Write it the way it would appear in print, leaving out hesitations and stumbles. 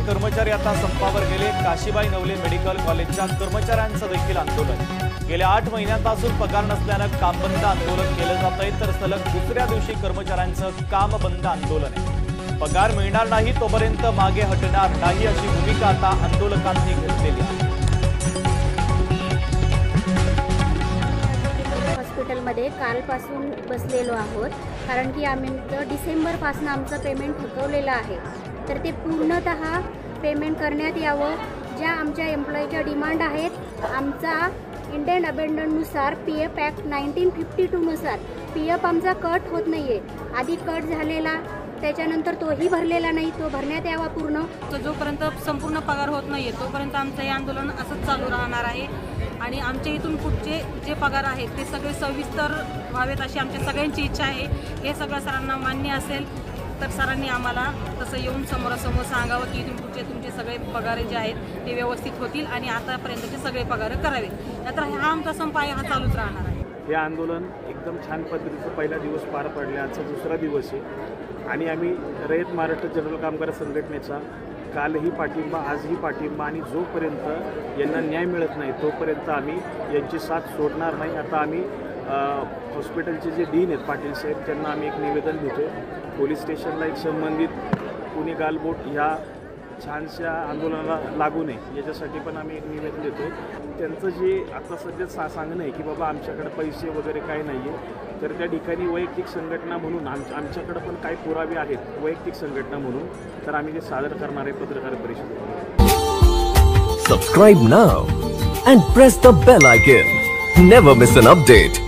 कर्मचारी आता संपावर गेले। काशीबाई नवले मेडिकल कॉलेजच्या कर्मचाऱ्यांचं देखील आंदोलन। गेल्या 8 महिन्यांपासून पगार नसल्यानं काम बंद आंदोलन केलं जातंय, तर सलग दुसऱ्या दिवशी कर्मचाऱ्यांचं काम बंद आंदोलन आहे। पगार मिळणार नाही तोपर्यंत मागे हटणार नाही अशी भूमिका आता आंदोलकांनी घेतलेली आहे। हॉस्पिटलमध्ये कालपासून बसलेलो आहोत, कारण की आम्ही डिसेंबरपासून आमचं पेमेंट थकवलेलं आहे, तर ते पूर्णतः पेमेंट करण्यात यावं। ज्या आमच्या एम्प्लॉईच्या डिमांड आहेत, आमचा इंडियन अबेंडननुसार PF ॲक्ट 1952 नुसार PF आमचा कट होत नाही आहे। आधी कट झालेला, त्याच्यानंतर तोही भरलेला नाही, तो भरण्यात यावा पूर्ण। तो जोपर्यंत संपूर्ण पगार होत नाही आहे तोपर्यंत आमचं हे आंदोलन असंच चालू राहणार आहे। आणि आमच्या इथून पुढचे जे पगार आहेत ते सगळे सविस्तर व्हावेत अशी आमच्या सगळ्यांची इच्छा आहे। हे सगळं सरांना मान्य असेल तर सरांनी आम्हाला तसं येऊन समोरासमोर सांगावं की इथून पुढचे तुमचे सगळे पगार जे आहेत ते व्यवस्थित होतील आणि आतापर्यंतचे सगळे पगार करावेत। तर हा आमचा संप आहे, हा चालूच राहणार आहे। हे आंदोलन एकदम छान पद्धतीचं पहिला दिवस पार पडला, आजचा दुसरा दिवस आहे आणि आम्ही रयत महाराष्ट्र जनरल कामगार संघटनेचा कालही पाठिंबा, आजही पाठिंबा आणि जोपर्यंत यांना न्याय मिळत नाही तोपर्यंत आम्ही यांची साथ सोडणार नाही। आता आम्ही हॉस्पिटलचे जे डीन आहेत पाटील साहेब, त्यांना आम्ही एक निवेदन देतो। पोलीस स्टेशनला एक संबंधित कुणी गालबोट ह्या छानशा आंदोलनाला लागू नये याच्यासाठी पण आम्ही एक निवेदन देतो। त्यांचं जे आता सध्या सांगणं आहे की बाबा आमच्याकडे पैसे वगैरे काही नाही आहे, तर त्या ठिकाणी वैयक्तिक संघटना म्हणून आमच्याकडे पण काही पुरावे आहेत वैयक्तिक संघटना म्हणून, तर आम्ही ते सादर करणार आहे पत्रकार परिषदेमध्ये। Subscribe now and press the bell icon. Never miss an update.